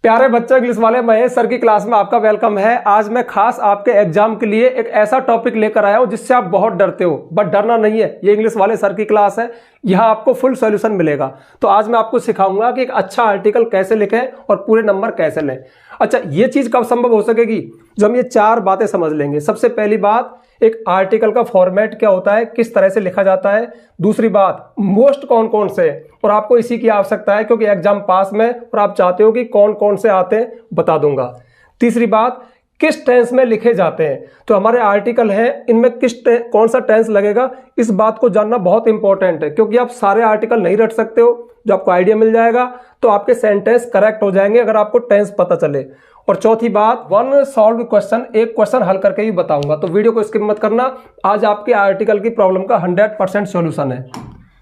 प्यारे बच्चों, इंग्लिश वाले महेश सर की क्लास में आपका वेलकम है। आज मैं खास आपके एग्जाम के लिए एक ऐसा टॉपिक लेकर आया हूं जिससे आप बहुत डरते हो, बट डरना नहीं है। ये इंग्लिश वाले सर की क्लास है, यहाँ आपको फुल सॉल्यूशन मिलेगा। तो आज मैं आपको सिखाऊंगा कि एक अच्छा आर्टिकल कैसे लिखें और पूरे नंबर कैसे लें। अच्छा, ये चीज कब संभव हो सकेगी? जब हम ये चार बातें समझ लेंगे। सबसे पहली बात, एक आर्टिकल का फॉर्मेट क्या होता है, किस तरह से लिखा जाता है। दूसरी बात, मोस्ट कौन कौन से, और आपको इसी की आवश्यकता है क्योंकि एग्जाम पास में और आप चाहते हो कि कौन कौन से आते हैं, बता दूंगा। तीसरी बात, किस टेंस में लिखे जाते हैं। तो हमारे आर्टिकल हैं, इनमें कौन सा टेंस लगेगा, इस बात को जानना बहुत इंपॉर्टेंट है क्योंकि आप सारे आर्टिकल नहीं रट सकते हो। जो आपको आइडिया मिल जाएगा तो आपके सेंटेंस करेक्ट हो जाएंगे अगर आपको टेंस पता चले। और चौथी बात, वन सॉल्व क्वेश्चन, एक क्वेश्चन हल करके ही बताऊंगा, तो वीडियो को स्किप मत करना। आज आपके आर्टिकल की प्रॉब्लम का 100% सॉल्यूशन है।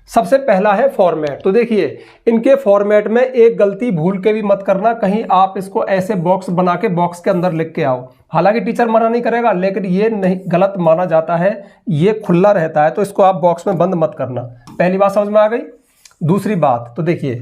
सबसे पहला है फॉर्मेट। तो देखिए, इनके फॉर्मेट में एक गलती भूल के भी मत करना, कहीं आप इसको ऐसे बॉक्स बना के बॉक्स के अंदर लिख के आओ। हालांकि टीचर मना नहीं करेगा, लेकिन ये नहीं, गलत माना जाता है, ये खुला रहता है, तो इसको आप बॉक्स में बंद मत करना। पहली बात समझ में आ गई। दूसरी बात, तो देखिए,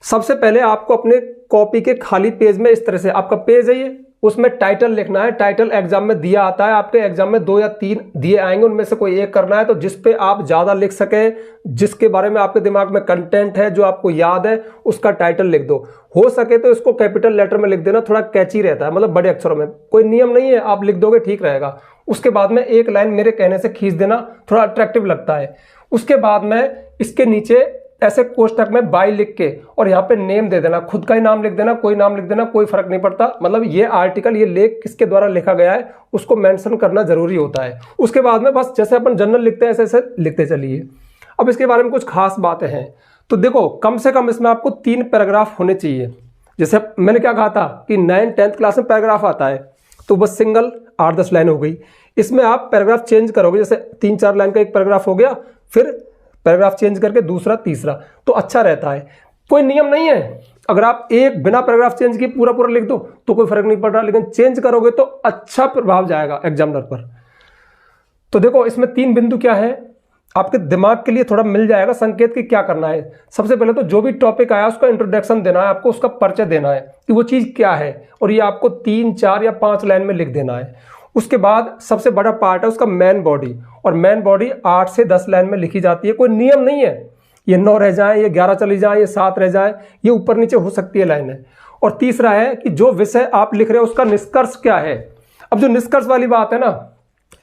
सबसे पहले आपको अपने कॉपी के खाली पेज में इस तरह से, आपका पेज है ये, उसमें टाइटल लिखना है। टाइटल एग्जाम में दिया आता है, आपके एग्जाम में 2 या 3 दिए आएंगे, उनमें से कोई एक करना है। तो जिस पे आप ज्यादा लिख सके, जिसके बारे में आपके दिमाग में कंटेंट है, जो आपको याद है, उसका टाइटल लिख दो। हो सके तो इसको कैपिटल लेटर में लिख देना, थोड़ा कैची रहता है, मतलब बड़े अक्षरों में। कोई नियम नहीं है, आप लिख दोगे ठीक रहेगा। उसके बाद में एक लाइन मेरे कहने से खींच देना, थोड़ा अट्रैक्टिव लगता है। उसके बाद में इसके नीचे ऐसे कोष्टक में बाय लिख के और यहाँ पे नेम दे देना, खुद का ही नाम लिख देना, कोई नाम लिख देना, कोई फर्क नहीं पड़ता। मतलब ये आर्टिकल, ये लेख किसके द्वारा लिखा गया है उसको मेंशन करना जरूरी होता है। उसके बाद में बस जैसे अपन जनरल लिखते हैं ऐसे ऐसे लिखते चलिए। अब इसके बारे में कुछ खास बातें हैं। तो देखो, कम से कम इसमें आपको 3 पैराग्राफ होने चाहिए। जैसे मैंने क्या कहा था कि 9th 10th क्लास में पैराग्राफ आता है, तो बस सिंगल 8-10 लाइन हो गई। इसमें आप पैराग्राफ चेंज करोगे, जैसे 3-4 लाइन का एक पैराग्राफ हो गया, फिर पैराग्राफ चेंज करके दूसरा, तीसरा, तो अच्छा रहता है। कोई नियम नहीं है, अगर आप एक बिना पैराग्राफ चेंज किए पूरा पूरा लिख दो तो कोई फर्क नहीं पड़ रहा, लेकिन चेंज करोगे तो अच्छा प्रभाव जाएगा एग्जामिनर पर। तो देखो, इसमें 3 बिंदु क्या है, आपके दिमाग के लिए थोड़ा मिल जाएगा संकेत कि क्या करना है। सबसे पहले तो जो भी टॉपिक आया उसका इंट्रोडक्शन देना है, आपको उसका परिचय देना है कि वो चीज क्या है, और ये आपको 3, 4 या 5 लाइन में लिख देना है। उसके बाद सबसे बड़ा पार्ट है उसका मेन बॉडी, और मेन बॉडी 8 से 10 लाइन में लिखी जाती है। कोई नियम नहीं है, ये 9 रह जाए, ये 11 चली जाए, ये 7 रह जाए, ये ऊपर नीचे हो सकती है लाइनें। और तीसरा है कि जो विषय आप लिख रहे हो उसका निष्कर्ष क्या है। अब जो निष्कर्ष वाली बात है ना,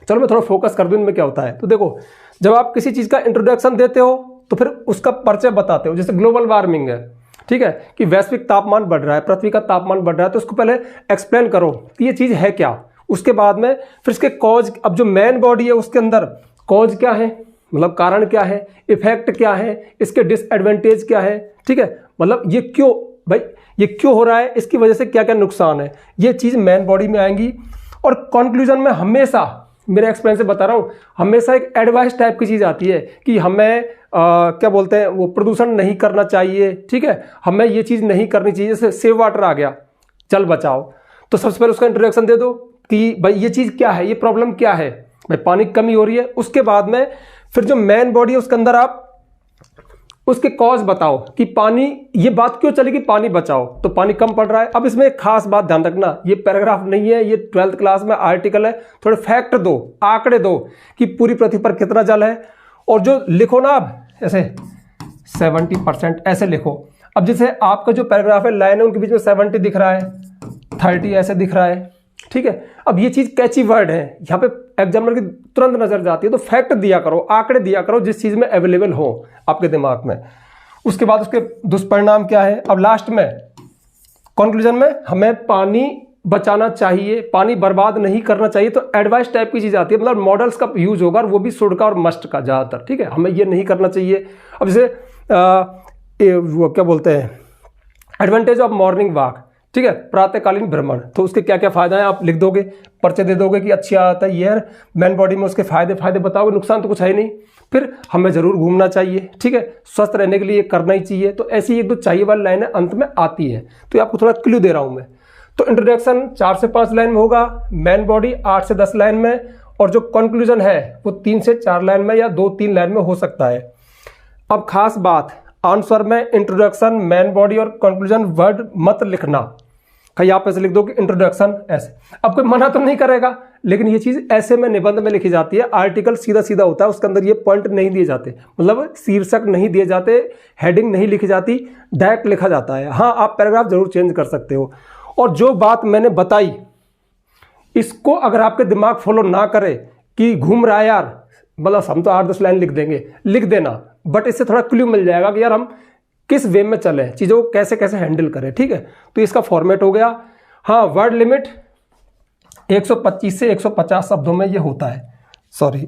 चलो मैं थोड़ा फोकस कर दूं इनमें क्या होता है। तो देखो, जब आप किसी चीज का इंट्रोडक्शन देते हो तो फिर उसका परिचय बताते हो। जैसे ग्लोबल वार्मिंग है, ठीक है, कि वैश्विक तापमान बढ़ रहा है, पृथ्वी का तापमान बढ़ रहा है, तो उसको पहले एक्सप्लेन करो कि ये चीज है क्या। उसके बाद में फिर इसके कॉज, अब जो मेन बॉडी है उसके अंदर कॉज क्या है, मतलब कारण क्या है, इफेक्ट क्या है, इसके डिसएडवांटेज क्या है, ठीक है, मतलब ये क्यों, भाई ये क्यों हो रहा है, इसकी वजह से क्या क्या नुकसान है, ये चीज मेन बॉडी में आएंगी। और कंक्लूजन में हमेशा, मेरे एक्सपीरियंस से बता रहा हूं, हमेशा एक एडवाइस टाइप की चीज आती है कि हमें क्या बोलते हैं वो, प्रदूषण नहीं करना चाहिए, ठीक है, हमें ये चीज नहीं करनी चाहिए। जैसे सेव वाटर आ गया, जल बचाओ, तो सबसे पहले उसका इंट्रोडक्शन दे दो कि भाई ये चीज क्या है, ये प्रॉब्लम क्या है, भाई पानी की कमी हो रही है। उसके बाद में फिर जो मेन बॉडी है उसके अंदर आप उसके कॉज बताओ कि पानी, ये बात क्यों चली कि पानी बचाओ, तो पानी कम पड़ रहा है। अब इसमें एक खास बात ध्यान रखना, ये पैराग्राफ नहीं है, ये 12th क्लास में आर्टिकल है। थोड़े फैक्ट दो, आंकड़े दो कि पूरी पृथ्वी पर कितना जल है, और जो लिखो ना आप ऐसे 70% ऐसे लिखो। अब जैसे आपका जो पैराग्राफ है, लाइन है, उनके बीच में 70 दिख रहा है, 30 ऐसे दिख रहा है, ठीक है। अब ये चीज कैची वर्ड है, यहाँ पे एग्जामिनर की तुरंत नजर जाती है, तो फैक्ट दिया करो, आंकड़े दिया करो जिस चीज में अवेलेबल हो आपके दिमाग में। उसके बाद उसके दुष्परिणाम क्या है। अब लास्ट में कंक्लूजन में हमें पानी बचाना चाहिए, पानी बर्बाद नहीं करना चाहिए, तो एडवाइस टाइप की चीज आती है, मतलब मॉडल्स का यूज होगा, और वो भी शुड का और मस्ट का ज्यादातर, ठीक है, हमें ये नहीं करना चाहिए। अब जैसे वो क्या बोलते हैं, एडवांटेज ऑफ मॉर्निंग वॉक, ठीक है, प्रातःकालीन भ्रमण, तो उसके क्या क्या फायदा है आप लिख दोगे, परिचय दे दोगे कि अच्छी आदत है ये है, मेन बॉडी में उसके फायदे बताओगे, नुकसान तो कुछ है ही नहीं। फिर हमें जरूर घूमना चाहिए, ठीक है, स्वस्थ रहने के लिए करना ही चाहिए। तो ऐसी 1-2 चाहिए वाली लाइनें अंत में आती है, तो आपको थोड़ा क्लू दे रहा हूं मैं। तो इंट्रोडक्शन 4 से 5 लाइन में होगा, मेन बॉडी 8 से 10 लाइन में, और जो कंक्लूजन है वो 3 से 4 लाइन में या 2-3 लाइन में हो सकता है। अब खास बात, आंसर में इंट्रोडक्शन, मेन बॉडी और कंक्लूजन वर्ड मत लिखना। कहीं आप ऐसे लिख दो कि इंट्रोडक्शन ऐसे, अब कोई मना तो नहीं करेगा, लेकिन ये चीज ऐसे में निबंध में लिखी जाती है। आर्टिकल सीधा सीधा होता है, उसके अंदर ये पॉइंट नहीं दिए जाते, मतलब शीर्षक नहीं दिए जाते, हेडिंग नहीं लिखी जाती, डायरेक्ट लिखा जाता है। हाँ, आप पैराग्राफ जरूर चेंज कर सकते हो। और जो बात मैंने बताई, इसको अगर आपके दिमाग फॉलो ना करे कि घूम रहा है यार, मतलब हम तो 8-10 लाइन लिख देंगे, लिख देना, बट इससे थोड़ा क्लू मिल जाएगा कि यार हम किस वे में चलें, चीज़ों को कैसे कैसे हैंडल करें। ठीक है, तो इसका फॉर्मेट हो गया। हाँ, वर्ड लिमिट 125 से 150 शब्दों में ये होता है, सॉरी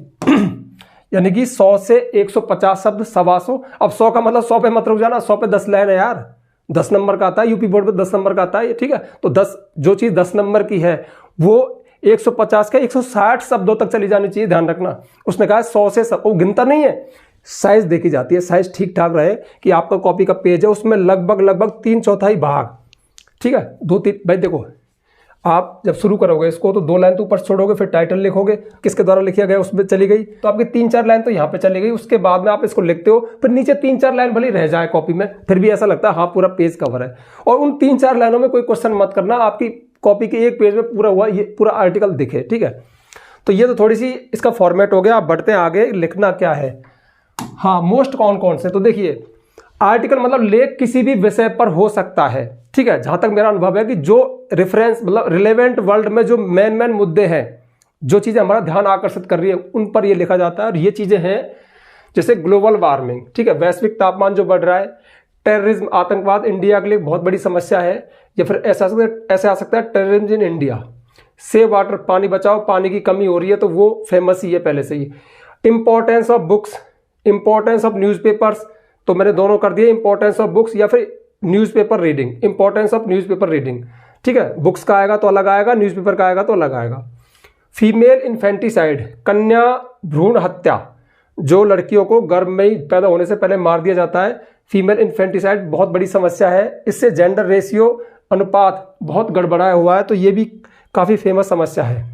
यानी कि 100 से 150 शब्द, 125। अब 100 का मतलब 100 पे मत रुक जाना, 100 पे 10 लाइन है यार, 10 नंबर का आता है, यूपी बोर्ड पे 10 नंबर का आता है। ठीक है, तो 10 जो चीज़ 10 नंबर की है वो 150 के 160 शब्दों तक चली जानी चाहिए, ध्यान रखना। उसने कहा 100 से वो गिनता नहीं है, साइज देखी जाती है, साइज ठीक ठाक रहे कि आपका कॉपी का पेज है उसमें लगभग 3/4 भाग। ठीक है, 2-3 भाई देखो, आप जब शुरू करोगे इसको तो 2 लाइन तो ऊपर छोड़ोगे, फिर टाइटल लिखोगे, किसके द्वारा लिखा गया उसमें चली गई, तो आपकी 3-4 लाइन तो यहाँ पे चली गई। उसके बाद में आप इसको लिखते हो, फिर नीचे 3-4 लाइन भले रह जाए कॉपी में, फिर भी ऐसा लगता है हाँ पूरा पेज कवर है। और उन 3-4 लाइनों में कोई क्वेश्चन मत करना, आपकी कॉपी के एक पेज में पूरा हुआ ये पूरा आर्टिकल दिखे। ठीक है, तो ये तो थोड़ी सी इसका फॉर्मेट हो गया। आप बढ़ते हैं आगे, लिखना क्या है। हाँ, मोस्ट कौन से, तो देखिए आर्टिकल मतलब लेख किसी भी विषय पर हो सकता है। ठीक है, जहां तक मेरा अनुभव है कि जो रेफरेंस मतलब रिलेवेंट वर्ल्ड में जो मेन मुद्दे हैं, जो चीजें हमारा ध्यान आकर्षित कर रही है, उन पर ये लिखा जाता है। और ये चीजें हैं जैसे ग्लोबल वार्मिंग, ठीक है, वैश्विक तापमान जो बढ़ रहा है, टेररिज्म, आतंकवाद इंडिया के लिए बहुत बड़ी समस्या है, या फिर ऐसे आ सकता है terrorism in India, save water, पानी बचाओ, पानी की कमी हो रही है, तो वो फेमस ही है पहले से ही। Importance of books, importance of newspapers, तो मैंने दोनों कर दिए, इंपॉर्टेंस ऑफ बुक्स या फिर newspaper reading, importance of newspaper reading. ठीक है, बुक्स का आएगा तो अलग आएगा, न्यूज़पेपर का आएगा तो अलग आएगा। फीमेल इन्फेंटिसाइड, कन्या भ्रूण हत्या, जो लड़कियों को गर्भ में ही पैदा होने से पहले मार दिया जाता है, फीमेल इन्फेंटिसाइड बहुत बड़ी समस्या है। इससे जेंडर रेशियो अनुपात बहुत गड़बड़ाया हुआ है, तो ये भी काफ़ी फेमस समस्या है।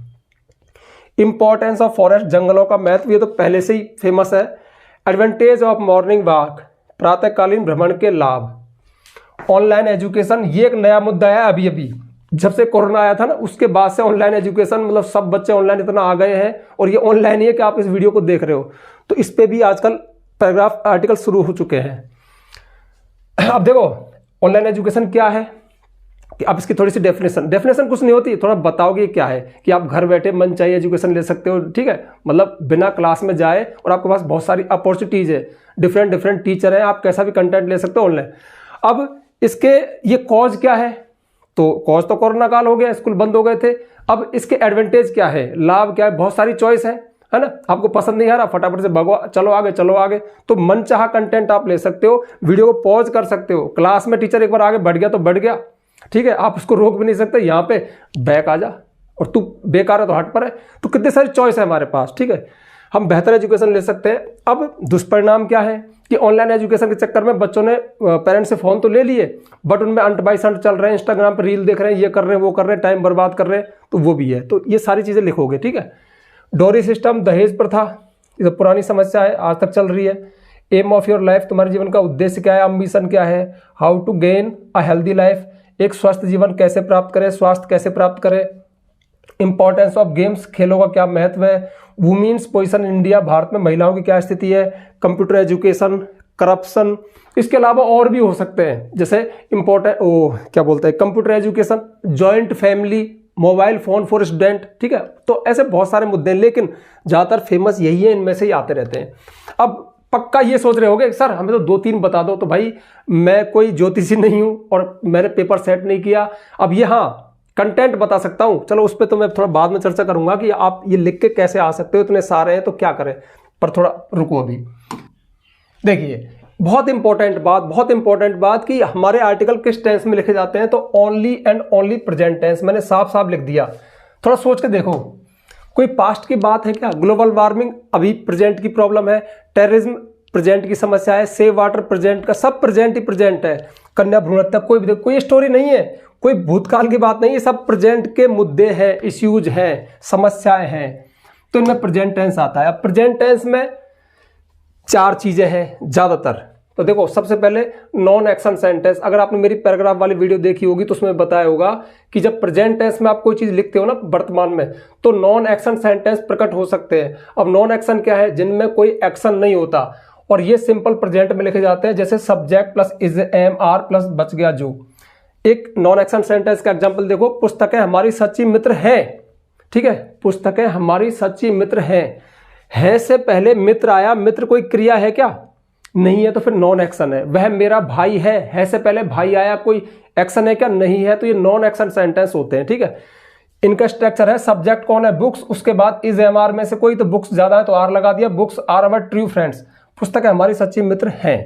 इंपॉर्टेंस ऑफ फॉरेस्ट, जंगलों का महत्व, ये तो पहले से ही फेमस है। एडवांटेज ऑफ मॉर्निंग वॉक, प्रातःकालीन भ्रमण के लाभ। ऑनलाइन एजुकेशन, ये एक नया मुद्दा है। अभी जब से कोरोना आया था ना, उसके बाद से ऑनलाइन एजुकेशन, मतलब सब बच्चे ऑनलाइन इतना आ गए हैं, और ये ऑनलाइन ही है कि आप इस वीडियो को देख रहे हो, तो इस पे भी आजकल पैराग्राफ आर्टिकल शुरू हो चुके हैं। अब देखो ऑनलाइन एजुकेशन क्या है, कि अब इसकी थोड़ी सी डेफिनेशन कुछ नहीं होती, थोड़ा बताओगे क्या है, कि आप घर बैठे मन चाहिए एजुकेशन ले सकते हो। ठीक है, मतलब बिना क्लास में जाए, और आपके पास बहुत सारी अपॉर्चुनिटीज है, डिफरेंट टीचर हैं, आप कैसा भी कंटेंट ले सकते हो ऑनलाइन। अब इसके ये कॉज क्या है, तो कॉज तो कोरोना काल हो गया, स्कूल बंद हो गए थे। अब इसके एडवांटेज क्या है, लाभ क्या है, बहुत सारी चॉइस है ना। आपको पसंद नहीं आ रहा, फटाफट से भगो, चलो आगे, तो मनचाहा कंटेंट आप ले सकते हो, वीडियो को पॉज कर सकते हो। क्लास में टीचर एक बार आगे बढ़ गया तो बढ़ गया, ठीक है, आप उसको रोक भी नहीं सकते। यहाँ पे बैक आ जा, और तू बेकार है तो हट पर है, तो कितनी सारी चॉइस है हमारे पास। ठीक है, हम बेहतर एजुकेशन ले सकते हैं। अब दुष्परिणाम क्या है कि ऑनलाइन एजुकेशन के चक्कर में बच्चों ने पेरेंट्स से फ़ोन तो ले लिए, बट उनमें अंट बाई संट चल रहे हैं, इंस्टाग्राम पर रील देख रहे हैं, ये कर रहे हैं, वो कर रहे हैं, टाइम बर्बाद कर रहे हैं, तो वो भी है। तो ये सारी चीज़ें लिखोगे। ठीक है, डोरी सिस्टम, दहेज प्रथा, ये तो पुरानी समस्या है, आज तक चल रही है। एम ऑफ योर लाइफ, तुम्हारे जीवन का उद्देश्य क्या है, अम्बिशन क्या है। How to gain a healthy life, एक स्वस्थ जीवन कैसे प्राप्त करें, स्वास्थ्य कैसे प्राप्त करें। इंपॉर्टेंस ऑफ गेम्स, खेलों का क्या महत्व है। Women's position in India, Bharat में महिलाओं की क्या स्थिति है। कंप्यूटर एजुकेशन, करप्शन, इसके अलावा और भी हो सकते हैं, जैसे computer education, joint family, mobile phone for student. ठीक है, तो ऐसे बहुत सारे मुद्दे हैं, लेकिन ज़्यादातर फेमस यही है, इनमें से ही आते रहते हैं। अब पक्का ये सोच रहे होगे सर हमें तो 2-3 बता दो, तो भाई मैं कोई ज्योतिषी नहीं हूँ और मैंने पेपर सेट नहीं किया। अब ये हाँ कंटेंट बता सकता हूँ, चलो उस पर तो मैं थोड़ा बाद में चर्चा करूंगा कि आप ये लिख के कैसे आ सकते हो, इतने सारे हैं तो क्या करें, पर थोड़ा रुको अभी। देखिए बहुत इंपॉर्टेंट बात कि हमारे आर्टिकल किस टेंस में लिखे जाते हैं, तो only and only present tense, मैंने साफ लिख दिया। थोड़ा सोच के देखो, कोई पास्ट की बात है क्या। ग्लोबल वार्मिंग अभी प्रेजेंट की प्रॉब्लम है, टेररिज्म प्रेजेंट की समस्या है, सेव वाटर प्रेजेंट का, सब प्रेजेंट ही प्रेजेंट है। कन्या भ्रूण हत्या, कोई स्टोरी नहीं है, कोई भूतकाल की बात नहीं है, सब प्रेजेंट के मुद्दे हैं, इश्यूज हैं, समस्याएं हैं, तो इनमें प्रेजेंट टेंस आता है। अब प्रेजेंट टेंस में 4 चीजें हैं ज्यादातर, तो देखो सबसे पहले नॉन एक्शन सेंटेंस, अगर आपने मेरी पैराग्राफ वाली वीडियो देखी होगी तो उसमें बताया होगा कि जब प्रेजेंट टेंस में आप कोई चीज लिखते हो ना वर्तमान में, तो नॉन एक्शन सेंटेंस प्रकट हो सकते हैं। अब नॉन एक्शन क्या है? जिनमें कोई एक्शन नहीं होता और ये सिंपल प्रेजेंट में लिखे जाते हैं, जैसे subject plus is am are plus बच गया जो। एक नॉन एक्शन सेंटेंस का एग्जाम्पल देखो, पुस्तकें हमारी सच्ची मित्र हैं। ठीक है, पुस्तकें हमारी सच्ची मित्र हैं। है से पहले मित्र आया, मित्र कोई क्रिया है क्या? नहीं है, तो फिर नॉन एक्शन है। वह मेरा भाई है से पहले भाई आया, कोई एक्शन है क्या? नहीं है, तो ये नॉन एक्शन सेंटेंस होते हैं। ठीक है, इनका स्ट्रक्चर है, सब्जेक्ट कौन है? बुक्स, उसके बाद इज एम आर में से कोई, तो बुक्स ज्यादा है तो आर लगा दिया, books are our true friends, पुस्तकें हमारी सच्ची मित्र हैं।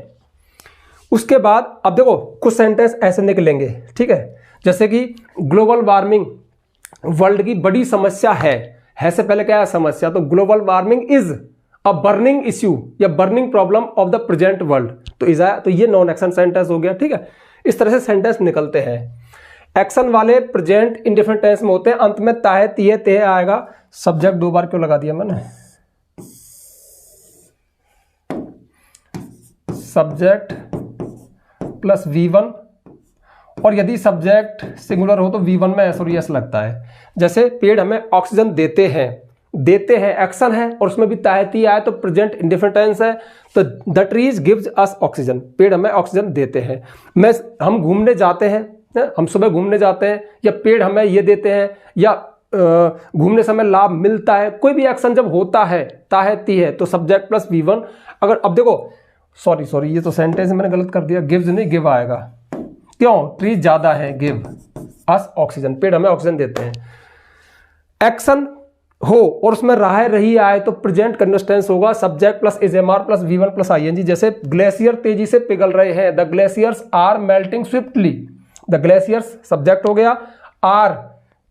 उसके बाद अब देखो कुछ सेंटेंस ऐसे निकलेंगे। ठीक है, जैसे कि ग्लोबल वार्मिंग वर्ल्ड की बड़ी समस्या है से पहले क्या है? समस्या, तो global warming is a burning issue या burning problem of the present world, तो इज आया, तो ये नॉन एक्शन सेंटेंस हो गया। ठीक है, इस तरह से सेंटेंस निकलते हैं। एक्शन वाले प्रेजेंट इंडेफिनिट टेंस में होते हैं, अंत में ताहे तिये ते आएगा। सब्जेक्ट दो बार क्यों लगा दिया मैंने? सब्जेक्ट प्लस V1, और यदि सब्जेक्ट सिंगुलर हो तो V1 में एस और एस लगता है। जैसे पेड़ हमें ऑक्सीजन देते हैं एक्शन है और उसमें भी ताहती आए तो प्रेजेंट इंडेफिनिट टेंस है, तो the trees gives us oxygen, पेड़ हमें ऑक्सीजन देते हैं। हम घूमने जाते हैं, हम सुबह घूमने जाते हैं, या पेड़ हमें ये देते हैं, या घूमने समय लाभ मिलता है। कोई भी एक्शन जब होता है ताहती है तो सब्जेक्ट प्लस V1। अगर अब देखो सॉरी ये तो सेंटेंस मैंने गलत कर दिया, गिव्स नहीं गिव आएगा। क्यों? ट्रीज ज्यादा है, गिव अस ऑक्सीजन, पेड़ हमें ऑक्सीजन देते हैं। एक्शन हो और उसमें राह रही आए तो प्रेजेंट कंटिन्यूअस टेंस होगा, subject plus is am are plus V1 plus ING। जैसे ग्लेशियर तेजी से पिघल रहे हैं, the glaciers are melting swiftly, the glaciers subject हो गया, आर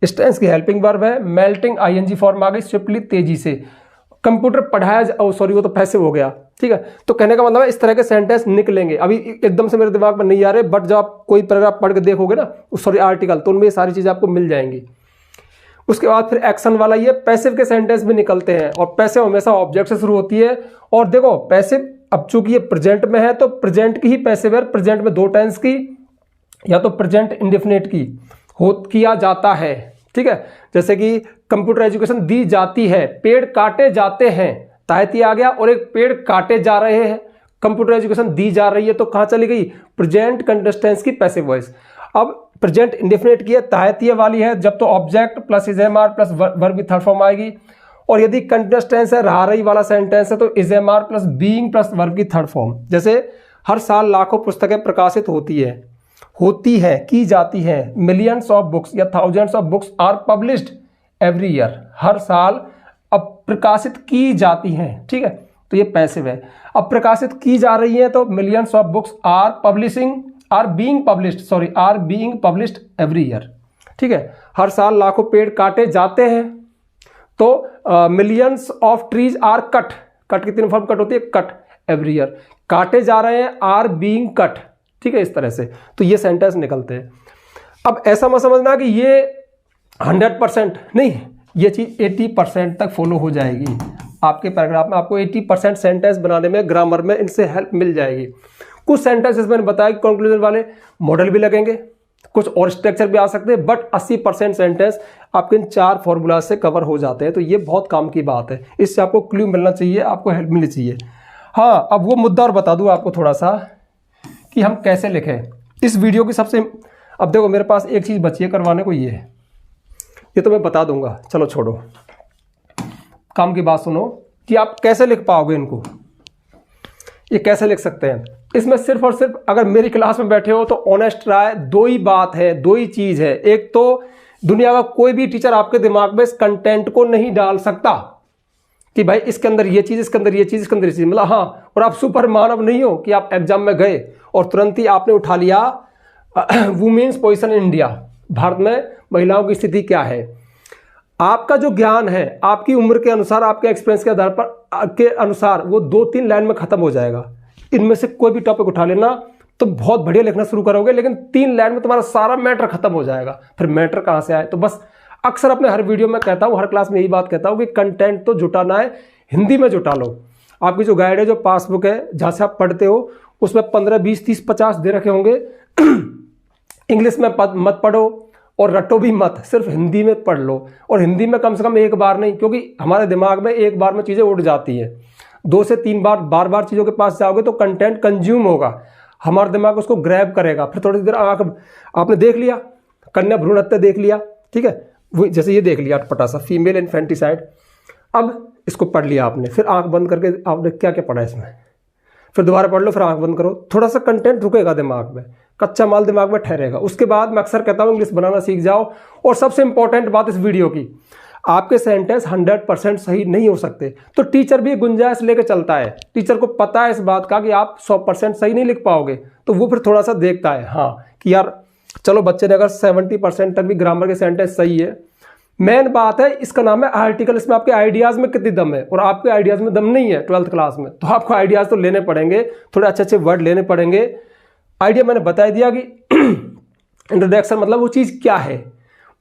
इस टेंस की हेल्पिंग वर्ब है, मेल्टिंग ING फॉर्म आ गई, स्विफ्टली तेजी से। कंप्यूटर पढ़ाया, सॉरी वो तो पैसिव हो गया। ठीक है, तो कहने का मतलब है इस तरह के सेंटेंस निकलेंगे। अभी एकदम से मेरे दिमाग में नहीं आ रहे, बट जब आप कोई पैराग्राफ पढ़ के देखोगे ना, सॉरी आर्टिकल, तो उनमें ये सारी चीजें आपको मिल जाएंगी। उसके बाद फिर एक्शन वाला ये पैसिव के सेंटेंस भी निकलते हैं, और पैसिव हमेशा ऑब्जेक्ट से शुरू होती है। और देखो पैसिव, अब चूंकि ये प्रेजेंट में है तो प्रेजेंट की ही पैसिव है, प्रेजेंट में दो टेंस की, या तो प्रेजेंट इंडेफिनिट की किया जाता है। ठीक है, जैसे कि कंप्यूटर एजुकेशन दी जाती है, पेड़ काटे जाते हैं, ताहती आ गया, और एक पेड़ काटे जा रहे हैं, कंप्यूटर एजुकेशन दी जा रही है, तो कहां चली गई? प्रेजेंट कंटिन्यूअस टेंस की पैसिव वॉइस। अब प्रेजेंट इंडेफिनिट की है, ताहतीय वाली है, जब तो object plus is am are plus verb की थर्ड फॉर्म आएगी। और यदि कंटिन्यूअस टेंस है, रहा रही वाला सेंटेंस है, तो is am are plus being plus verb की थर्ड फॉर्म। जैसे हर साल लाखों पुस्तकें प्रकाशित होती है, की जाती है, मिलियंस ऑफ बुक्स या thousands of books are published every year, हर साल अब प्रकाशित की जाती हैं। ठीक है, तो ये पैसिव है। अब प्रकाशित की जा रही है तो millions of books are being published every year. ठीक है, हर साल लाखों पेड़ काटे जाते हैं, तो millions of trees are cut की तीन फॉर्म कट होती है, कट एवरी ईयर, काटे जा रहे हैं, आर बीइंग कट। ठीक है, इस तरह से तो ये सेंटेंस निकलते हैं। अब ऐसा मत समझना कि ये 100% नहीं, ये चीज 80% तक फॉलो हो जाएगी आपके पैराग्राफ में। आपको 80% सेंटेंस बनाने में, ग्रामर में इनसे हेल्प मिल जाएगी। कुछ सेंटेंसेस मैंने बताया कि कंक्लूजन वाले मॉडल भी लगेंगे, कुछ और स्ट्रक्चर भी आ सकते हैं, बट 80% सेंटेंस आपके इन 4 फॉर्मूला से कवर हो जाते हैं। तो ये बहुत काम की बात है, इससे आपको क्लू मिलना चाहिए, आपको हेल्प मिलनी चाहिए। हाँ, अब वो मुद्दा और बता दूं आपको थोड़ा सा कि हम कैसे लिखें इस वीडियो की सबसे। अब देखो मेरे पास एक चीज बची है करवाने को, ये तो मैं बता दूंगा, चलो छोड़ो, काम की बात सुनो कि आप कैसे लिख पाओगे इनको, ये कैसे लिख सकते हैं। इसमें सिर्फ और सिर्फ अगर मेरी क्लास में बैठे हो तो ऑनेस्ट राय, दो ही बात है, दो ही चीज है। एक तो दुनिया का कोई भी टीचर आपके दिमाग में इस कंटेंट को नहीं डाल सकता कि भाई इसके अंदर ये चीज, इसके अंदर ये चीज, इसके अंदर ये चीज, मतलब हाँ। और आप सुपर मानव नहीं हो कि आप एग्जाम में गए और तुरंत ही आपने उठा लिया women's position in India, Bharat में महिलाओं की स्थिति क्या है। आपका जो ज्ञान है आपकी उम्र के अनुसार, आपके एक्सपीरियंस के आधार पर के अनुसार वो 2-3 लाइन में खत्म हो जाएगा। इनमें से कोई भी टॉपिक उठा लेना तो बहुत बढ़िया लिखना शुरू करोगे, लेकिन 3 लाइन में तुम्हारा सारा मैटर खत्म हो जाएगा। फिर मैटर कहां से आए? तो बस अक्सर अपने हर वीडियो में कहता हूं, हर क्लास में यही बात कहता हूं कि कंटेंट तो जुटाना है, हिंदी में जुटा लो। आपकी जो गाइड है, जो पासबुक है, जहां से आप पढ़ते हो, उसमें 15, 20, 30, 50 दे रखे होंगे। इंग्लिश में मत पढ़ो और रटो भी मत, सिर्फ हिंदी में पढ़ लो, और हिंदी में कम से कम एक बार नहीं, क्योंकि हमारे दिमाग में एक बार में चीज़ें उड़ जाती हैं। 2 से 3 बार बार बार चीज़ों के पास जाओगे तो कंटेंट कंज्यूम होगा, हमारा दिमाग उसको ग्रैब करेगा। फिर थोड़ी देर आँख, आपने देख लिया कन्या भ्रूण हत्या देख लिया, ठीक है, वो जैसे ये देख लिया अटपटा सा फीमेल इन्फेंटिसाइड, अब इसको पढ़ लिया आपने, फिर आंख बंद करके आपने क्या क्या पढ़ा इसमें, फिर दोबारा पढ़ लो, फिर आंख बंद करो, थोड़ा सा कंटेंट रुकेगा दिमाग में, कच्चा माल दिमाग में ठहरेगा। उसके बाद मैं अक्सर कहता हूँ इंग्लिश बनाना सीख जाओ। और सबसे इंपॉर्टेंट बात इस वीडियो की, आपके सेंटेंस 100% सही नहीं हो सकते, तो टीचर भी गुंजाइश लेके चलता है। टीचर को पता है इस बात का कि आप 100% सही नहीं लिख पाओगे, तो वो फिर थोड़ा सा देखता है, हाँ कि यार चलो बच्चे ने अगर 70% तक भी ग्रामर के सेंटेंस सही है। मेन बात है, इसका नाम है आर्टिकल, इसमें आपके आइडियाज़ में कितनी दम है, और आपके आइडियाज़ में दम नहीं है 12th क्लास में, तो आपको आइडियाज़ तो लेने पड़ेंगे, थोड़े अच्छे अच्छे वर्ड लेने पड़ेंगे। आइडिया मैंने बता दिया कि इंट्रोडक्शन मतलब वो चीज़ क्या है,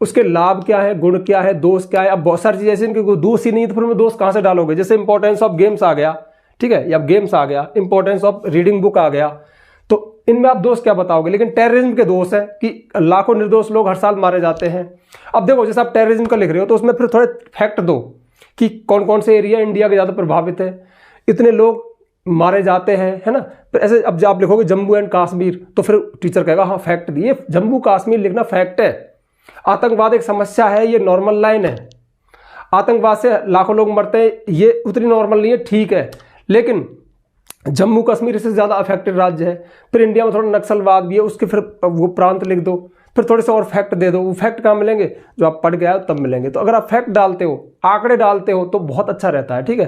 उसके लाभ क्या है, गुण क्या है, दोष क्या है। अब बहुत सारी चीज़ें ऐसी इनके दोष ही नहीं है, तो फिर मैं दोष कहाँ से डालोगे। जैसे इंपॉर्टेंस ऑफ गेम्स आ गया, ठीक है, या गेम्स आ गया, इंपॉर्टेंस ऑफ रीडिंग बुक आ गया, तो इनमें आप दोष क्या बताओगे। लेकिन टेररिज्म के दोष है कि लाखों निर्दोष लोग हर साल मारे जाते हैं। अब देखो जैसे आप टेररिज्म का लिख रहे हो तो उसमें फिर थोड़े फैक्ट दो कि कौन कौन से एरिया इंडिया के ज़्यादा प्रभावित है, इतने लोग मारे जाते हैं, है ना। फिर ऐसे अब जब आप लिखोगे जम्मू एंड कश्मीर, तो फिर टीचर कहेगा हाँ फैक्ट दिए, जम्मू कश्मीर लिखना फैक्ट है। आतंकवाद एक समस्या है, ये नॉर्मल लाइन है, आतंकवाद से लाखों लोग मरते हैं, ये उतनी नॉर्मल नहीं है, ठीक है, लेकिन जम्मू कश्मीर इससे ज़्यादा अफेक्टेड राज्य है। फिर इंडिया में थोड़ा नक्सलवाद भी है, उसके फिर वो प्रांत लिख दो, फिर थोड़े से और फैक्ट दे दो। वो फैक्ट कहाँ मिलेंगे, जो आप पढ़ के आए तब मिलेंगे। तो अगर आप फैक्ट डालते हो, आंकड़े डालते हो, तो बहुत अच्छा रहता है, ठीक है।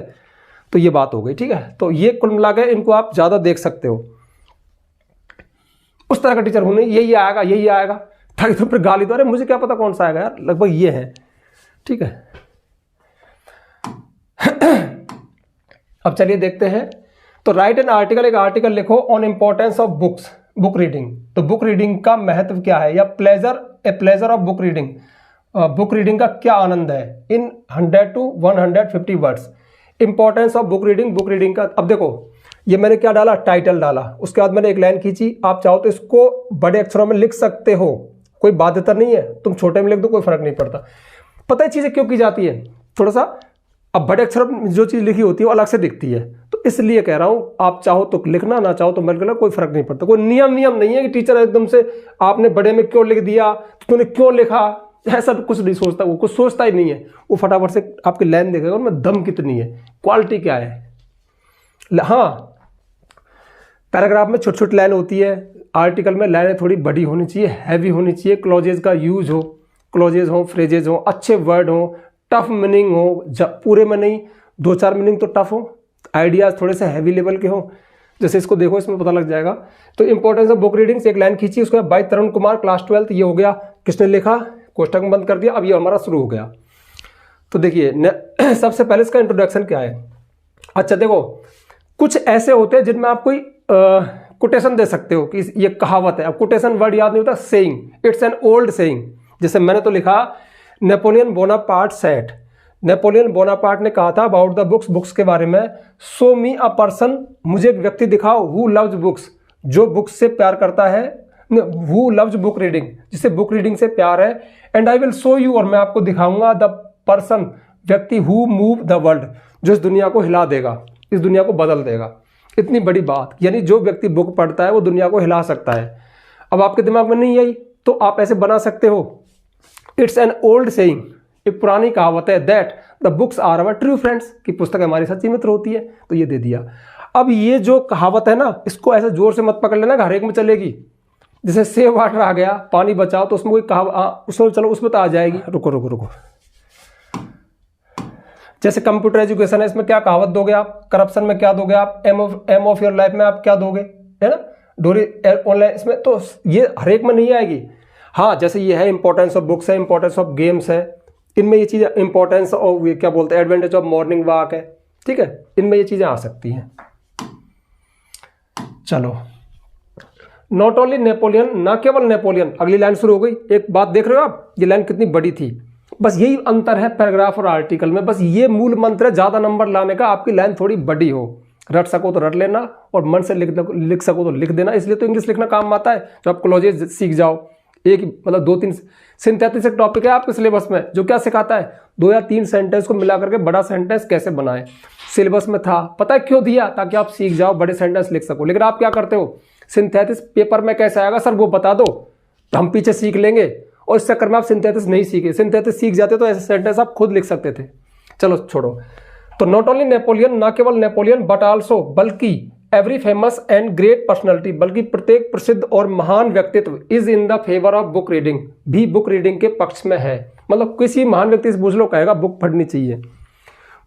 तो ये बात हो गई, ठीक है। तो ये कुल मिला के इनको आप ज़्यादा देख सकते हो। उस तरह का टीचर होने यही आएगा, यही आएगा, ताकि तो फिर गाली दो, अरे मुझे क्या पता कौन सा आएगा यार, लगभग ये है, ठीक है। अब चलिए देखते हैं। तो राइट एन आर्टिकल, एक आर्टिकल लिखो on importance of books, book reading. तो बुक रीडिंग का महत्व क्या है, या pleasure of book reading, book reading का क्या आनंद है, इन 100 to 150 words. Importance of book reading, book reading का, अब देखो ये मैंने क्या डाला, टाइटल डाला, उसके बाद मैंने एक लाइन खींची। आप चाहो तो इसको बड़े अक्षरों में लिख सकते हो, कोई बाध्यता नहीं है, तुम छोटे में लिख दो, कोई फर्क नहीं पड़ता। पता है चीज़ें क्यों की जाती है, थोड़ा सा, अब बड़े अक्षर में जो चीज़ लिखी होती है वो अलग से दिखती है, तो इसलिए कह रहा हूँ आप चाहो तो लिखना, ना चाहो तो मत लिखना, कोई फर्क नहीं पड़ता। कोई नियम नहीं है कि टीचर एकदम से आपने बड़े में क्यों लिख दिया, तो तूने क्यों लिखा, ऐसा कुछ नहीं सोचता, वो कुछ सोचता ही नहीं है। वो फटाफट से आपकी लाइन देखेगा उनमें दम कितनी है, क्वालिटी क्या है। हाँ, पैराग्राफ में छोटी छोटी लाइन होती है, आर्टिकल में लाइनें थोड़ी बड़ी होनी चाहिए, हैवी होनी चाहिए, क्लॉजेज का यूज हो, क्लॉजेज हो, फ्रेजेज हो, अच्छे वर्ड हो, टफ मीनिंग हो, पूरे में नहीं, 2-4 मीनिंग तो टफ हो, आइडियाज थोड़े से हैवी लेवल के हो। जैसे इसको देखो, इसमें पता लग जाएगा। तो इंपॉर्टेंस ऑफ बुक रीडिंग से एक लाइन खींची, उसके बाद बाय तरुण कुमार, क्लास 12th, ये हो गया। किसने लिखा, कोष्टक में बंद कर दिया। अब ये हमारा शुरू हो गया। तो देखिए सबसे पहले इसका इंट्रोडक्शन क्या है। अच्छा देखो, कुछ ऐसे होते हैं जिनमें आप कोई कोटेशन दे सकते हो कि ये कहावत है। अब कोटेशन वर्ड याद नहीं होता, saying, it's an old saying. जैसे मैंने तो लिखा Napoleon Bonaparte said, Napoleon Bonaparte ने कहा था अबाउट द बुक्स, बुक्स के बारे में, सो मी अ पर्सन, मुझे एक व्यक्ति दिखाओ, हु लव्स बुक्स, जो बुक्स से प्यार करता है, हु लव्स बुक रीडिंग, जिसे बुक रीडिंग से प्यार है, and I will show you, और मैं आपको दिखाऊंगा, द पर्सन, व्यक्ति, हु मूव द वर्ल्ड, जो इस दुनिया को हिला देगा, इस दुनिया को बदल देगा। इतनी बड़ी बात, यानी जो व्यक्ति बुक पढ़ता है वो दुनिया को हिला सकता है। अब आपके दिमाग में नहीं आई तो आप ऐसे बना सकते हो, इट्स एन ओल्ड सेइंग, एक पुरानी कहावत है, that the books are our true friends, की पुस्तक हमारी सच्ची मित्र होती है। तो ये दे दिया। अब ये जो कहावत है ना, इसको ऐसे जोर से मत पकड़ लेना, हर एक में चलेगी। जैसे सेव वाटर आ गया, पानी बचाओ, तो उसमें कोई कहावत, उसमें चलो उसमें तो आ जाएगी। रुको रुको रुको, जैसे कंप्यूटर एजुकेशन है, इसमें क्या कहावत दोगे आप, करप्शन में क्या दोगे आप, एम ऑफ योर लाइफ में आप क्या दोगे, है ना, डोरी ऑनलाइन, इसमें तो ये हर एक में नहीं आएगी। हाँ, जैसे ये है इंपॉर्टेंस ऑफ बुक्स है, इंपॉर्टेंस ऑफ गेम्स है, इनमें ये चीज़ें, इंपॉर्टेंस ऑफ ये क्या बोलते हैं, एडवांटेज ऑफ मॉर्निंग वॉक है, ठीक है, इनमें ये चीज़ें आ सकती हैं। चलो, नॉट ओनली नेपोलियन, ना केवल नेपोलियन, अगली लाइन शुरू हो गई। एक बात देख रहे हो आप, ये लाइन कितनी बड़ी थी। बस यही अंतर है पैराग्राफ और आर्टिकल में, बस ये मूल मंत्र है ज़्यादा नंबर लाने का, आपकी लाइन थोड़ी बड़ी हो, रट सको तो रट लेना और मन से लिख सको तो लिख देना, इसलिए तो इंग्लिश लिखना काम आता है। जो आप क्लॉजेज सीख जाओ, एक मतलब 2-3 सिंथेटिक एक टॉपिक है आपके सिलेबस में जो क्या सिखाता है, 2 या 3 सेंटेंस को मिला करके बड़ा सेंटेंस कैसे बनाएं। सिलेबस में था, पता है क्यों दिया, ताकि आप सीख जाओ, बड़े सेंटेंस लिख सको। लेकिन आप क्या करते हो, सिंथेटिक्स पेपर में कैसे आएगा सर वो बता दो, तो हम पीछे सीख लेंगे, और इस चक्कर में आप सिंथेटिक्स नहीं सीखे। सिंथेटिक्स सीख जाते तो ऐसे सेंटेंस आप खुद लिख सकते थे। चलो छोड़ो। तो नॉट ओनली नेपोलियन, ना केवल नेपोलियन बट आल्सो, बल्कि every famous and great personality, बल्कि प्रत्येक प्रसिद्ध और महान व्यक्तित्व is in the favour of book reading, भी बुक रीडिंग के पक्ष में है। मतलब किसी महान व्यक्ति से पूछ लो, कहेगा बुक पढ़नी चाहिए।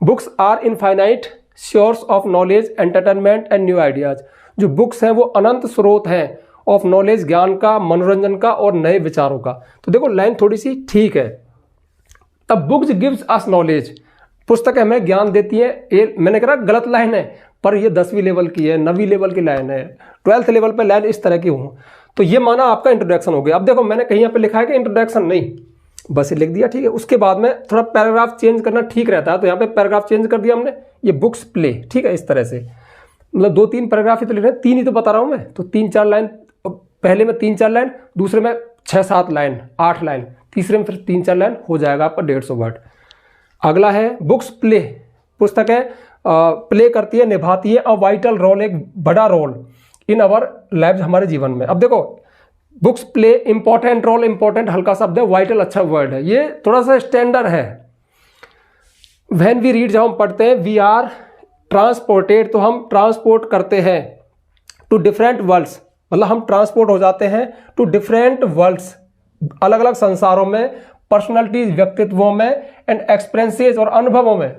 Books are infinite source of knowledge, entertainment and new ideas. जो बुक्स हैं वो अनंत स्रोत हैं ऑफ नॉलेज, ज्ञान का, मनोरंजन का और नए विचारों का। तो देखो लाइन थोड़ी सी ठीक है। तब बुक्स गिव्स अस नॉलेज, पुस्तक हमें ज्ञान देती है। ये मैंने कहा गलत लाइन है, पर ये 10वीं लेवल की है, 9वीं लेवल की लाइन है, 12th लेवल पे लाइन इस तरह की हूँ। तो ये माना आपका इंट्रोडक्शन हो गया। अब देखो मैंने कहीं यहाँ पे लिखा है कि इंट्रोडक्शन नहीं, बस ये लिख दिया, ठीक है। उसके बाद में थोड़ा पैराग्राफ चेंज करना ठीक रहता है, तो यहाँ पे पैराग्राफ चेंज कर दिया हमने, ये बुक्स प्ले, ठीक है। इस तरह से मतलब 2-3 पैराग्राफ ही तो लिख रहे हैं, 3 ही तो बता रहा हूँ मैं। तो 3-4 लाइन, पहले में 3-4 लाइन, दूसरे में 6-7 लाइन, 8 लाइन, तीसरे में फिर 3-4 लाइन, हो जाएगा आपका 150 वर्ड। अगला है बुक्स प्ले, पुस्तक है प्ले करती है, निभाती है अ वाइटल रोल, एक बड़ा रोल इन अवर लाइव्स, हमारे जीवन में। अब देखो books play important role, important हल्का शब्द है, वाइटल अच्छा वर्ड है, ये थोड़ा सा स्टैंडर्ड है। व्हेन वी रीड, जब हम पढ़ते हैं, वी आर ट्रांसपोर्टेड, तो हम ट्रांसपोर्ट करते हैं टू डिफरेंट वर्ल्ड्स, मतलब हम ट्रांसपोर्ट हो जाते हैं टू डिफरेंट वर्ल्ड्स, अलग अलग संसारों में, पर्सनैलिटीज, व्यक्तित्वों में, एंड एक्सपीरियंसेस और अनुभवों में।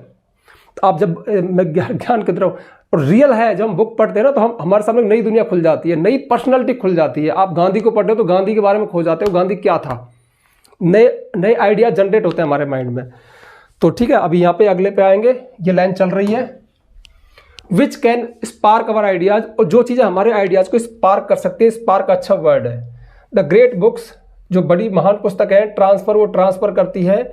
तो आप जब ज्ञान की तरफ रियल है, जब हम बुक पढ़ते हैं ना, तो हम हमारे सामने नई दुनिया खुल जाती है, नई पर्सनैलिटी खुल जाती है। आप गांधी को पढ़ते हो तो गांधी के बारे में खो जाते हो, गांधी क्या था, नए आइडिया जनरेट होते हैं हमारे माइंड में। तो ठीक है, अभी यहाँ पे अगले पे आएंगे, ये लाइन चल रही है, which can spark our ideas, और जो चीज़ें हमारे आइडियाज को स्पार्क कर सकती है, स्पार्क अच्छा वर्ड है। द ग्रेट बुक्स, जो बड़ी महान पुस्तक है, ट्रांसफर, वो ट्रांसफर करती है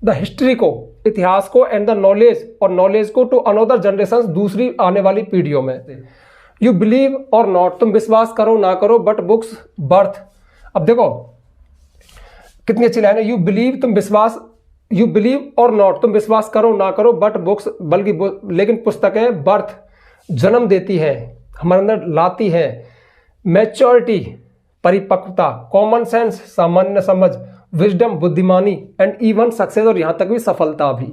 द हिस्ट्री को, इतिहास को, एंड द नॉलेज, और नॉलेज को टू अनदर जनरेशन, दूसरी आने वाली पीढ़ियों में। यू बिलीव और नॉट, तुम विश्वास करो ना करो, बट बुक्स बर्थ। अब देखो कितनी अच्छी लाइन है, यू बिलीव, तुम विश्वास, यू बिलीव और नॉट, तुम विश्वास करो ना करो, बट बुक्स, बल्कि लेकिन पुस्तकें बर्थ, जन्म देती है, हमारे अंदर लाती है मैच्योरिटी, परिपक्वता, कॉमन सेंस, सामान्य समझ, विजडम, बुद्धिमानी, एंड इवन सक्सेस, और यहाँ तक भी सफलता भी।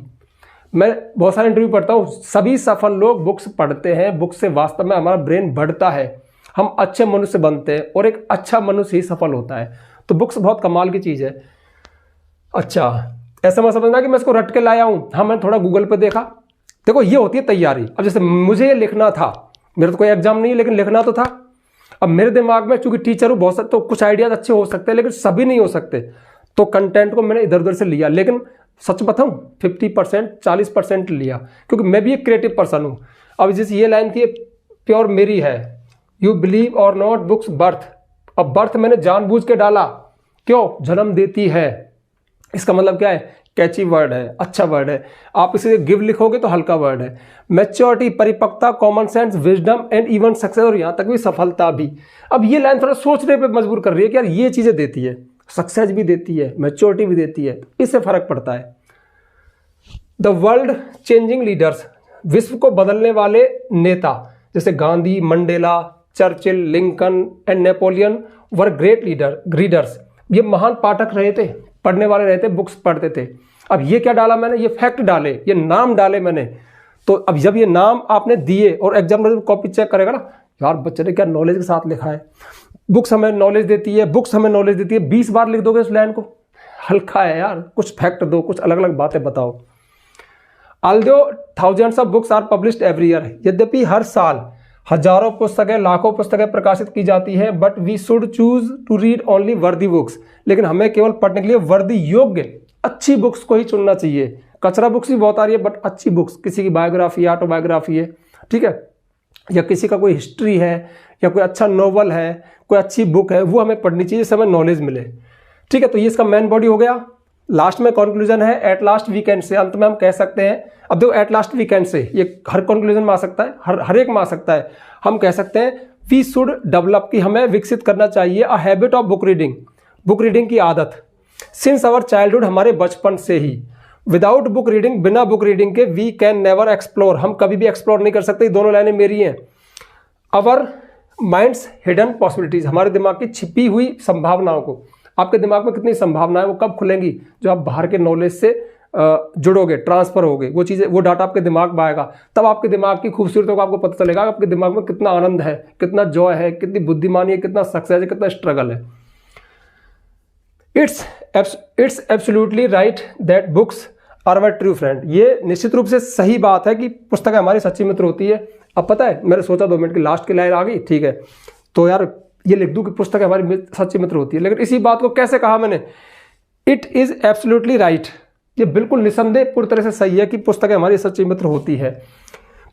मैं बहुत सारे इंटरव्यू पढ़ता हूँ, सभी सफल लोग बुक्स पढ़ते हैं, बुक्स से वास्तव में हमारा ब्रेन बढ़ता है, हम अच्छे मनुष्य बनते हैं, और एक अच्छा मनुष्य ही सफल होता है। तो बुक्स बहुत कमाल की चीज़ है। अच्छा, ऐसा मत समझना कि मैं इसको रट के लाया हूँ, हाँ मैंने थोड़ा गूगल पे देखा। देखो ये होती है तैयारी। अब जैसे मुझे ये लिखना था, मेरा तो कोई एग्जाम नहीं है, लेकिन लिखना तो था। अब मेरे दिमाग में, चूंकि टीचर हूँ, बहुत तो कुछ आइडियाज अच्छे हो सकते हैं, लेकिन सभी नहीं हो सकते, तो कंटेंट को मैंने इधर उधर से लिया। लेकिन सच बताऊं 50%, 40% लिया, क्योंकि मैं भी एक क्रिएटिव पर्सन हूँ। अब जैसे ये लाइन थी, प्योर मेरी है, यू बिलीव और नॉट, बुक्स बर्थ। अब बर्थ मैंने जानबूझ के डाला, क्यों, जन्म देती है, इसका मतलब क्या है, कैची वर्ड है, अच्छा वर्ड है। आप इसे गिव लिखोगे तो हल्का वर्ड है। मैच्योरिटी, परिपक्वता, common sense, wisdom, and even success, और यहाँ तक भी सफलता भी। अब ये लाइन थोड़ा सोचने पे मजबूर कर रही है कि यार ये चीज़ें देती है, सक्सेस भी देती है, मैच्योरिटी भी देती है, इससे फर्क पड़ता है। द वर्ल्ड चेंजिंग लीडर्स, विश्व को बदलने वाले नेता, जैसे Gandhi, Mandela, Churchill, Lincoln and Napoleon were great readers. ये महान पाठक रहे थे, पढ़ने वाले रहे थे, बुक्स पढ़ते थे। अब ये क्या डाला मैंने, ये फैक्ट डाले, ये नाम डाले मैंने। तो अब जब ये नाम आपने दिए और एग्जामिनर कॉपी चेक करेगा ना, यार बच्चे ने क्या नॉलेज के साथ लिखा है, बुक्स हमें नॉलेज देती है, बुक्स हमें नॉलेज देती है। 20 बार लिख दोगे इस लाइन को, हल्का है यार, कुछ फैक्ट दो, कुछ अलग अलग बातें बताओ। Although thousands of books are published every year, यद्यपि हर साल हजारों पुस्तकें, लाखों पुस्तकें प्रकाशित की जाती है, but we should choose to read only worthy books, लेकिन हमें केवल पढ़ने के लिए वर्दी योग्य अच्छी बुक्स को ही चुनना चाहिए। कचरा बुक्स भी बहुत आ रही है, बट अच्छी बुक्स, किसी की बायोग्राफी, ऑटोबायोग्राफी है, ठीक है, या किसी का कोई हिस्ट्री है, या कोई अच्छा नॉवल है, कोई अच्छी बुक है, वो हमें पढ़नी चाहिए, जिससे हमें नॉलेज मिले, ठीक है। तो ये इसका मेन बॉडी हो गया। लास्ट में कंक्लूजन है, at last we can say, अंत में हम कह सकते हैं, अब देखो एट लास्ट वीकेंड से ये हर कंक्लूजन में आ सकता है, हर एक में आ सकता है। हम कह सकते हैं वी शुड डेवलप, कि हमें विकसित करना चाहिए a habit of book reading की आदत सिंस आवर चाइल्डहुड, हमारे बचपन से ही। विदाउट बुक रीडिंग, बिना बुक रीडिंग के वी कैन नेवर एक्सप्लोर, हम कभी भी एक्सप्लोर नहीं कर सकते। दोनों लाइनें मेरी हैं। अवर माइंड्स हिडन पॉसिबिलिटीज, हमारे दिमाग की छिपी हुई संभावनाओं को, आपके दिमाग में कितनी संभावनाएं वो कब खुलेंगी, जो आप बाहर के नॉलेज से जुड़ोगे, ट्रांसफर होगे, वो चीज़ें, वो डाटा आपके दिमाग में आएगा, तब आपके दिमाग की खूबसूरती को आपको पता चलेगा आपके दिमाग में कितना आनंद है, कितना जॉय है, कितनी बुद्धिमानी है, कितना सक्सेस है, कितना स्ट्रगल है। It's absolutely right that books are our true friend, ये निश्चित रूप से सही बात है कि पुस्तकें हमारी सच्ची मित्र होती है। अब पता है, मैंने सोचा 2 मिनट की लास्ट की लाइन आ गई, ठीक है, तो यार ये लिख दूं कि पुस्तकें हमारी सच्ची मित्र होती है, लेकिन इसी बात को कैसे कहा मैंने, इट इज एब्सोल्युटली राइट, ये बिल्कुल निसंदेह पूरी तरह से सही है कि पुस्तकें हमारी सच्ची मित्र होती है।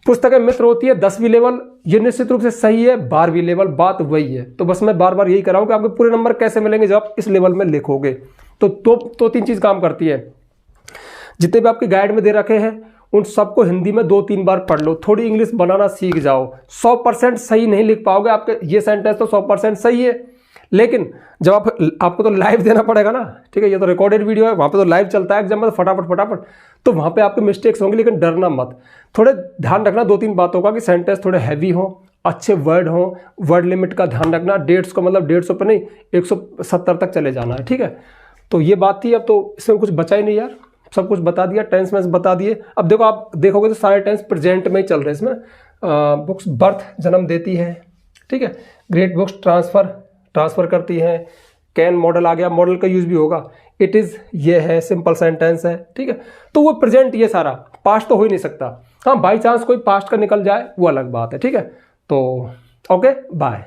पुस्तकें मित्र होती है 10वीं लेवल, ये निश्चित रूप से सही है। 12वीं लेवल, बात वही है। तो बस मैं बार बार यही कर रहा हूं कि आपके पूरे नंबर कैसे मिलेंगे जब आप इस लेवल में लिखोगे। तो 3 चीज काम करती है। जितने भी आपके गाइड में दे रखे हैं उन सबको हिंदी में 2-3 बार पढ़ लो, थोड़ी इंग्लिश बनाना सीख जाओ। 100% सही नहीं लिख पाओगे, आपके ये सेंटेंस तो 100% सही है, लेकिन जब आपको तो लाइव देना पड़ेगा ना, ठीक है, ये तो रिकॉर्डेड वीडियो है, वहाँ पे तो लाइव चलता है एग्जाम में, फटाफट, तो वहाँ पे आपके मिस्टेक्स होंगे, लेकिन डरना मत। थोड़े ध्यान रखना 2-3 बातों का कि सेंटेंस थोड़े हैवी हो, अच्छे वर्ड हो, वर्ड लिमिट का ध्यान रखना, डेट्स को मतलब 150 पे नहीं 170 तक चले जाना है, ठीक है। तो ये बात थी। अब तो इसमें कुछ बचा ही नहीं यार, सब कुछ बता दिया, टेंस में बता दिए। अब देखो, आप देखोगे तो सारे टेंस प्रेजेंट में ही चल रहे हैं इसमें। बुक्स बर्थ, जन्म देती है, ठीक है। ग्रेट बुक्स ट्रांसफर करती हैं। कैन मॉडल आ गया, मॉडल का यूज भी होगा। इट इज, ये है, सिंपल सेंटेंस है, ठीक है। तो वो प्रेजेंट, ये सारा पास्ट तो हो ही नहीं सकता। हाँ, बाई चांस कोई पास्ट का निकल जाए वो अलग बात है, ठीक है। तो ओके, बाय।